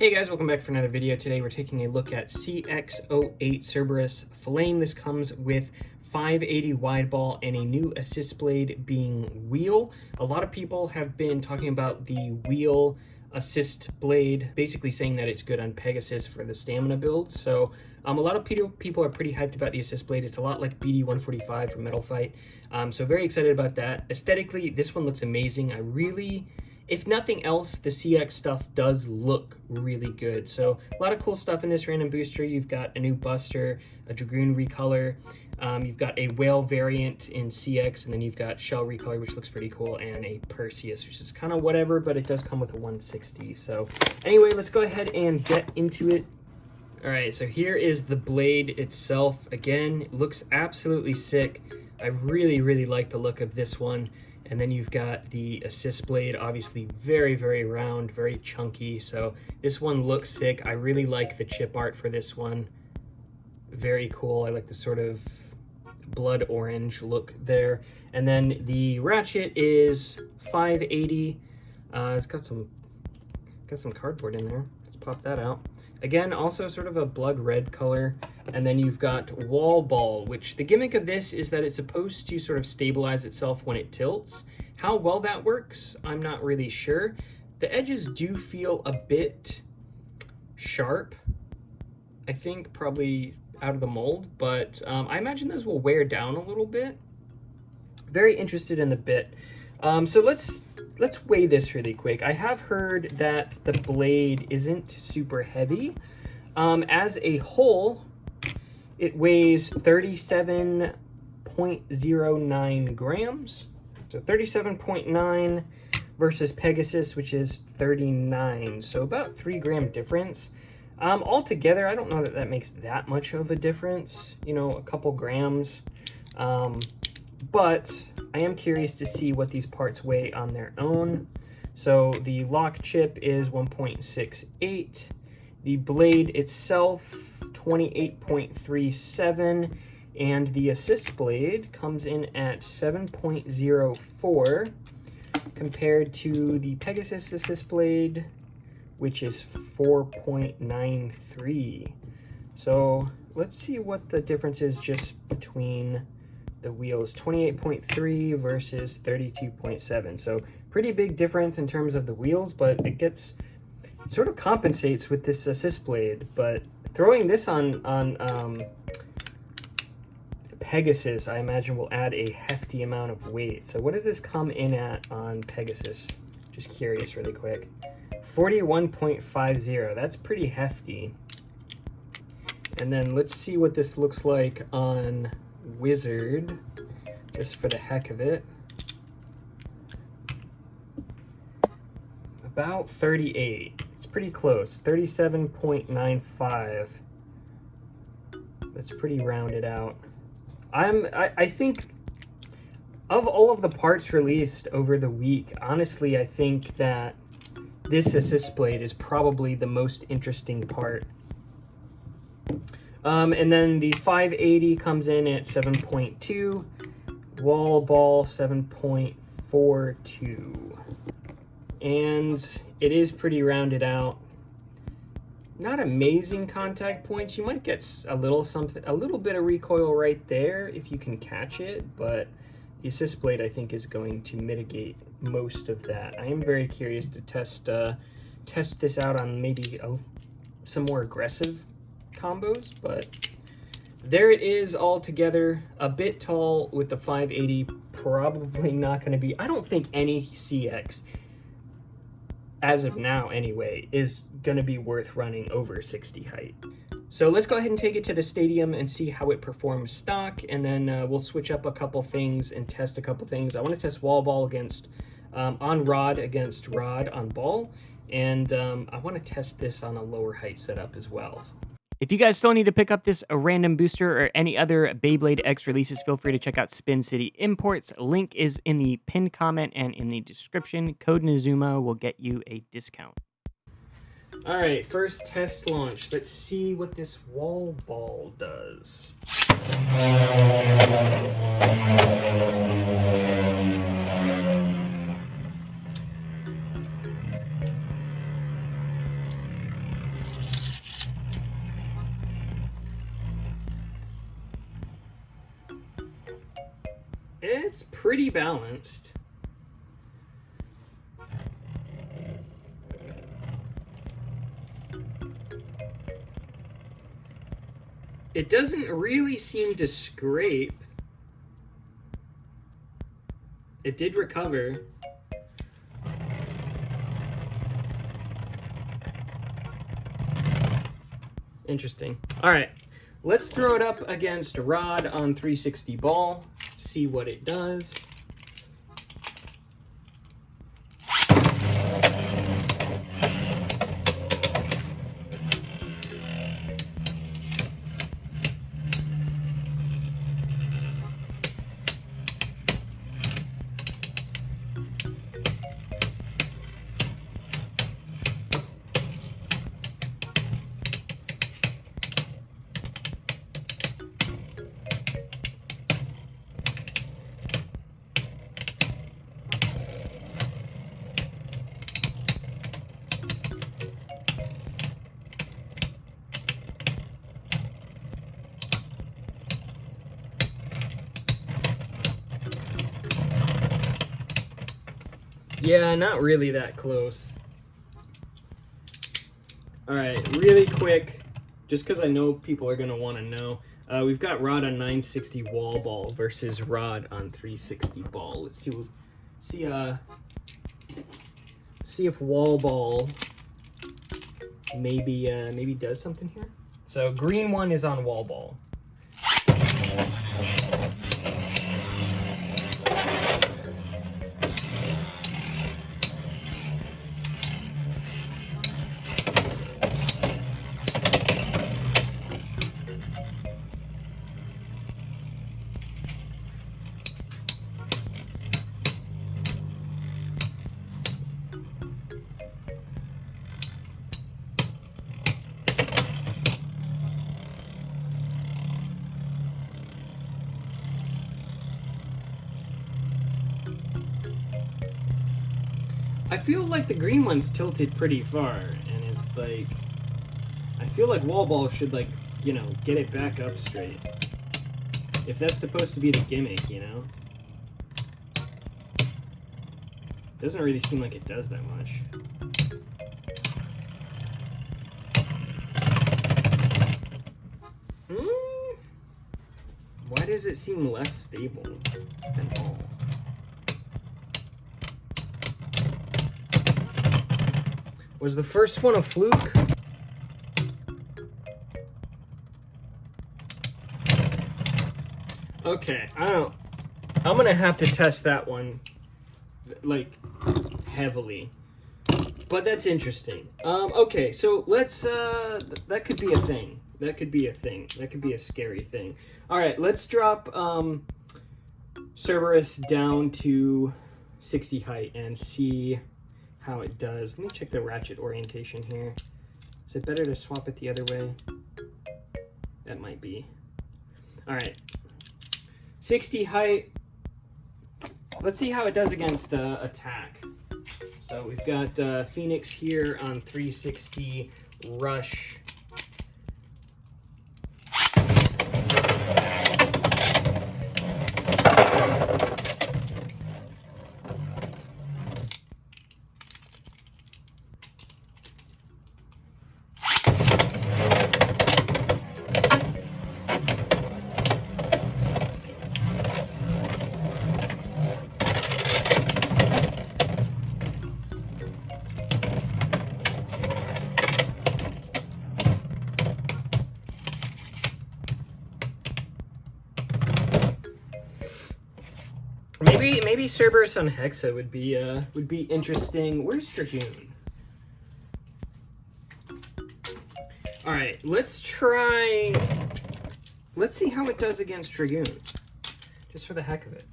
Hey guys, welcome back for another video. Today we're taking a look at CX08 Cerberus Flame. This comes with 580 wide ball and a new assist blade being wheel. A lot of people have been talking about the wheel assist blade, basically saying that it's good on Pegasus for the stamina build. So a lot of people are pretty hyped about the assist blade. It's a lot like BD145 from Metal Fight. So very excited about that. Aesthetically, this one looks amazing. If nothing else, the CX stuff does look really good. So a lot of cool stuff in this random booster. You've got a new Buster, a Dragoon recolor, you've got a Whale variant in CX, and then you've got Shell recolor, which looks pretty cool, and a Perseus, which is kind of whatever, but it does come with a 160. So anyway, let's go ahead and get into it. All right, so here is the blade itself. Again, it looks absolutely sick. I really like the look of this one. And then you've got the assist blade, obviously very round, very chunky. So this one looks sick. I really like the chip art for this one. Very cool. I like the sort of blood orange look there. And then the ratchet is 580. It's got some cardboard in there. Let's pop that out. Again, also sort of a blood red color. And then you've got wall ball, which the gimmick of this is that it's supposed to sort of stabilize itself when it tilts. How well that works, I'm not really sure. The edges do feel a bit sharp, I think, probably out of the mold, but I imagine those will wear down a little bit. Very interested in the bit. So let's weigh this really quick. I have heard that the blade isn't super heavy. As a whole, it weighs 37.09 grams. So 37.9 versus Pegasus, which is 39. So about 3 gram difference. Altogether, I don't know that that makes that much of a difference, you know, a couple grams. But I am curious to see what these parts weigh on their own. So the lock chip is 1.68. The blade itself, 28.37. And the assist blade comes in at 7.04 compared to the Pegasus assist blade, which is 4.93. So let's see what the difference is just between the wheels. 28.3 versus 32.7. So pretty big difference in terms of the wheels, but it sort of compensates with this assist blade. But throwing this on Pegasus, I imagine, will add a hefty amount of weight. So what does this come in at on Pegasus? Just curious really quick. 41.50. That's pretty hefty. And then let's see what this looks like on Wizard, just for the heck of it. About 38. It's pretty close. 37.95. That's pretty rounded out. I think of all of the parts released over the week, honestly, I think that this assist blade is probably the most interesting part. And then the 580 comes in at 7.2, wall ball 7.42, and it is pretty rounded out. Not amazing contact points. You might get a little bit of recoil right there if you can catch it, but the assist blade, I think, is going to mitigate most of that. I am very curious to test this out on maybe some more aggressive combos, but there it is all together. A bit tall with the 580, probably not going to be, I don't think any CX, as of now anyway, is going to be worth running over 60 height. So let's go ahead and take it to the stadium and see how it performs stock, and then we'll switch up a couple things and test a couple things. I want to test wall ball against on rod against rod on ball, and I want to test this on a lower height setup as well. If you guys still need to pick up this random booster or any other Beyblade X releases, feel free to check out Spin City Imports. Link is in the pinned comment and in the description. Code Nazuma will get you a discount. All right, first test launch. Let's see what this wall ball does. It's pretty balanced. It doesn't really seem to scrape. It did recover. Interesting. All right, let's throw it up against Rod on 360 ball, see what it does. Yeah, not really that close. All right, really quick, just because I know people are going to want to know. We've got Rod on 960 wall ball versus Rod on 360 ball. Let's see if wall ball maybe does something here. So green one is on wall ball. I feel like the green one's tilted pretty far, and it's like, I feel like wall ball should, like, you know, get it back up straight. If that's supposed to be the gimmick, you know? Doesn't really seem like it does that much. Why does it seem less stable than ball? Was the first one a fluke? Okay, I'm gonna have to test that one, like, heavily. But that's interesting. Okay, so let's, that could be a thing. That could be a thing. That could be a scary thing. All right, let's drop Cerberus down to 60 height and see how it does. Let me check the ratchet orientation here. Is it better to swap it the other way? That might be. All right, 60 height. Let's see how it does against attack. So we've got Phoenix here on 360 rush. Maybe Cerberus on Hexa would be interesting. Where's Dragoon? All right, let's see how it does against Dragoon, just for the heck of it.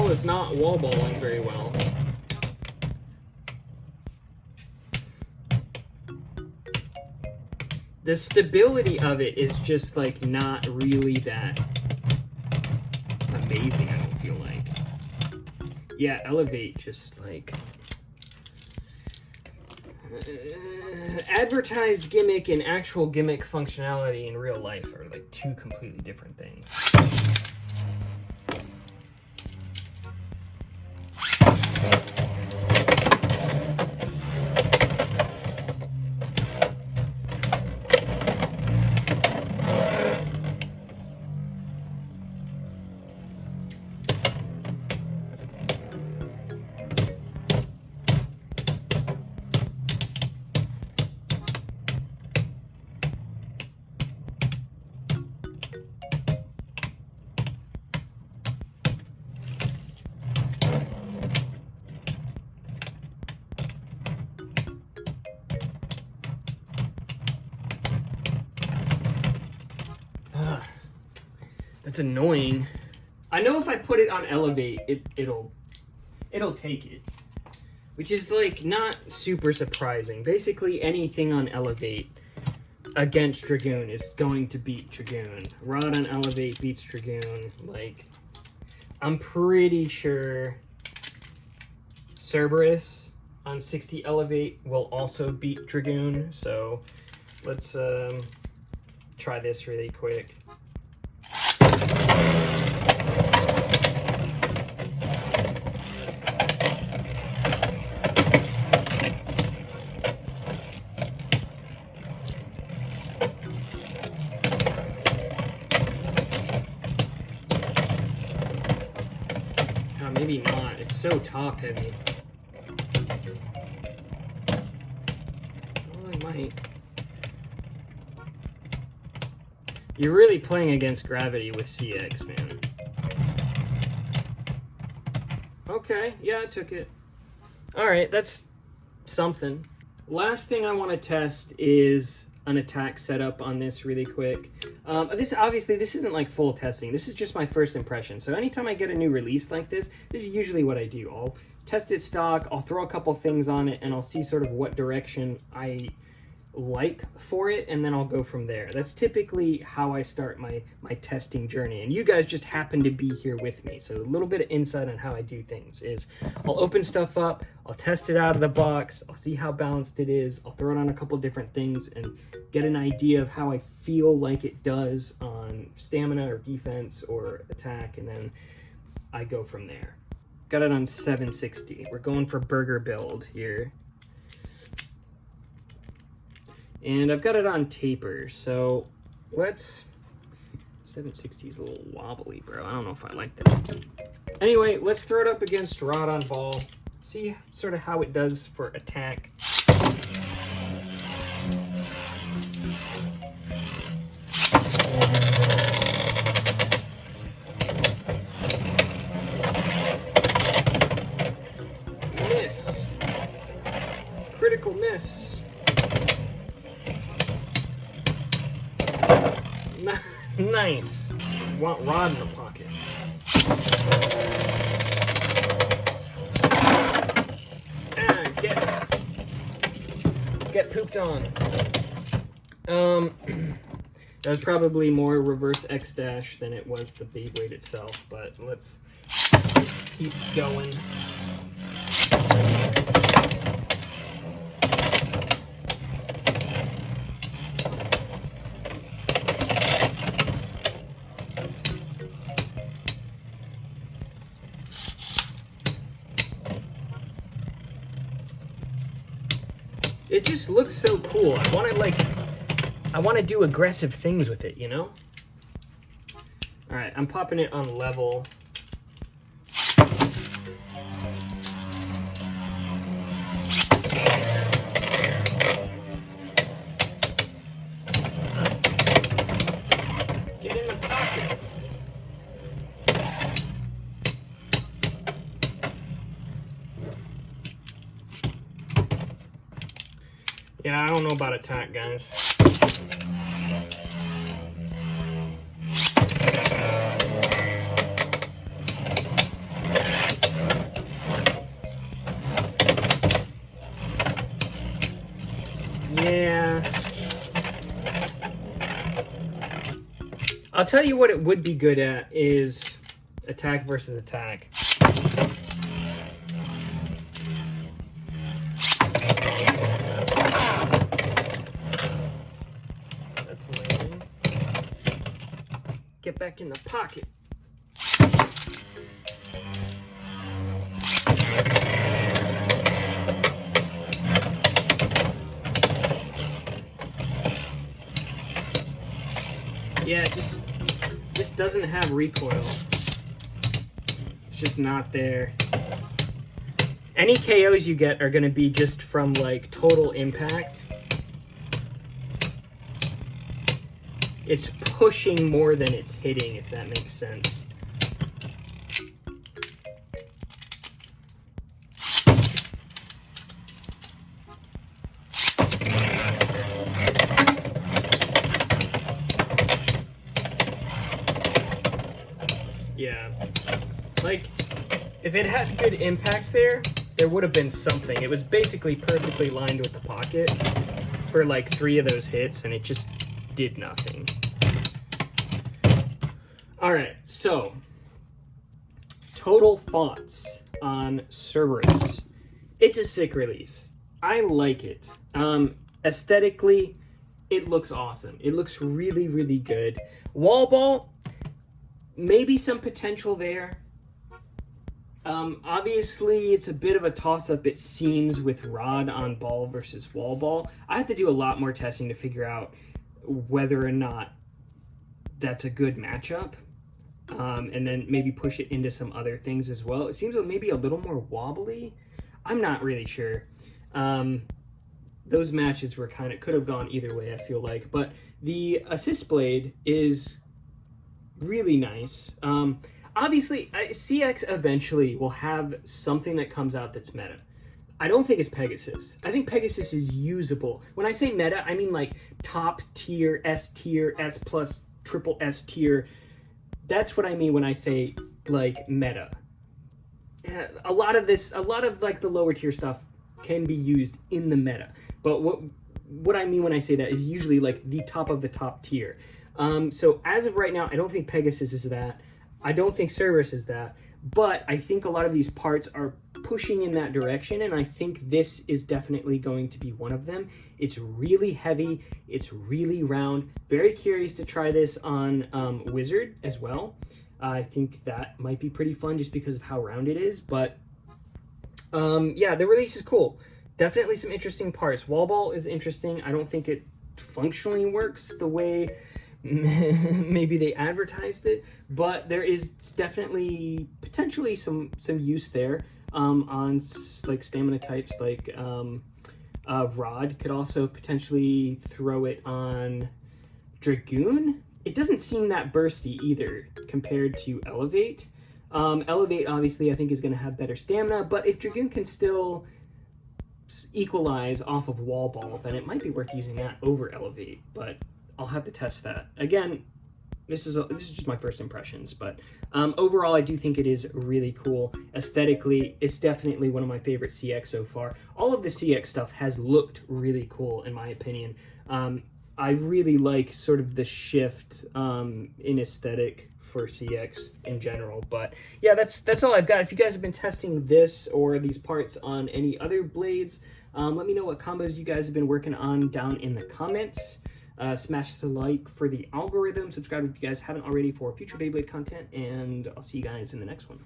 Is not wall balling very well. The stability of it is just like not really that amazing, I don't feel like. Yeah, elevate just like... advertised gimmick and actual gimmick functionality in real life are like two completely different things. That's annoying. I know if I put it on elevate, it'll take it, which is like not super surprising. Basically, anything on elevate against Dragoon is going to beat Dragoon. Rod on elevate beats Dragoon. Like, I'm pretty sure Cerberus on 60 elevate will also beat Dragoon. So let's try this really quick. Oh, maybe not. It's so top heavy. Oh, I might. You're really playing against gravity with CX, man. Okay, yeah, I took it. Alright, that's something. Last thing I want to test is an attack setup on this really quick. This isn't like full testing. This is just my first impression. So anytime I get a new release like this is usually what I do. I'll test it stock, I'll throw a couple things on it, and I'll see sort of what direction I like for it, and then I'll go from there. That's typically how I start my testing journey, and you guys just happen to be here with me. So a little bit of insight on how I do things is I'll open stuff up, I'll test it out of the box, I'll see how balanced it is, I'll throw it on a couple different things and get an idea of how I feel like it does on stamina or defense or attack, and then I go from there. Got it on 760. We're going for burger build here. And I've got it on taper, so let's... 760 is a little wobbly, bro. I don't know if I like that. Anyway, let's throw it up against rod on ball. See sort of how it does for attack. Miss. Critical miss. Nice. Want rod in the pocket. Get pooped on. That was probably more reverse X dash than it was the Beyblade itself, but let's keep going. It just looks so cool. I want to do aggressive things with it, you know? All right, I'm popping it on level. Get in the pocket. Yeah, I don't know about attack, guys. Yeah. I'll tell you what it would be good at is Attack versus attack. That's lame. Get back in the pocket. Yeah, it just doesn't have recoil. It's just not there. Any KOs you get are going to be just from like total impact. It's pushing more than it's hitting, if that makes sense. Yeah, like, if it had good impact there would have been something. It was basically perfectly lined with the pocket for like 3 of those hits, and it just did nothing. Alright, so, total thoughts on Cerberus. It's a sick release. I like it. Aesthetically, it looks awesome. It looks really, really good. Wall ball, maybe some potential there. Obviously, it's a bit of a toss-up, it seems, with rod on ball versus wall ball. I have to do a lot more testing to figure out whether or not that's a good matchup. And then maybe push it into some other things as well. It seems maybe a little more wobbly. I'm not really sure. Those matches were could have gone either way, I feel like. But the assist blade is really nice. Obviously, CX eventually will have something that comes out that's meta. I don't think it's Pegasus. I think Pegasus is usable. When I say meta, I mean like top tier, S tier, S plus, triple S tier. That's what I mean when I say like meta. A lot of like the lower tier stuff can be used in the meta. But what I mean when I say that is usually like the top of the top tier. So as of right now, I don't think Pegasus is that. I don't think Cerberus is that. But I think a lot of these parts are pushing in that direction, and I think this is definitely going to be one of them. It's really heavy. It's really round. Very curious to try this on Wizard as well. I think that might be pretty fun just because of how round it is. But yeah, the release is cool. Definitely some interesting parts. Wall ball is interesting. I don't think it functionally works the way maybe they advertised it, but there is definitely potentially some use there on like stamina types, like Rod could also potentially throw it on Dragoon. It doesn't seem that bursty either compared to Elevate. Elevate obviously I think is going to have better stamina, but if Dragoon can still equalize off of Wall Ball, then it might be worth using that over Elevate, but I'll have to test that. Again, this is just my first impressions, but overall, I do think it is really cool. Aesthetically, it's definitely one of my favorite CX so far. All of the CX stuff has looked really cool, in my opinion. I really like sort of the shift in aesthetic for CX in general. But yeah, that's all I've got. If you guys have been testing this or these parts on any other blades, let me know what combos you guys have been working on down in the comments. Smash the like for the algorithm. Subscribe if you guys haven't already for future Beyblade content, and I'll see you guys in the next one.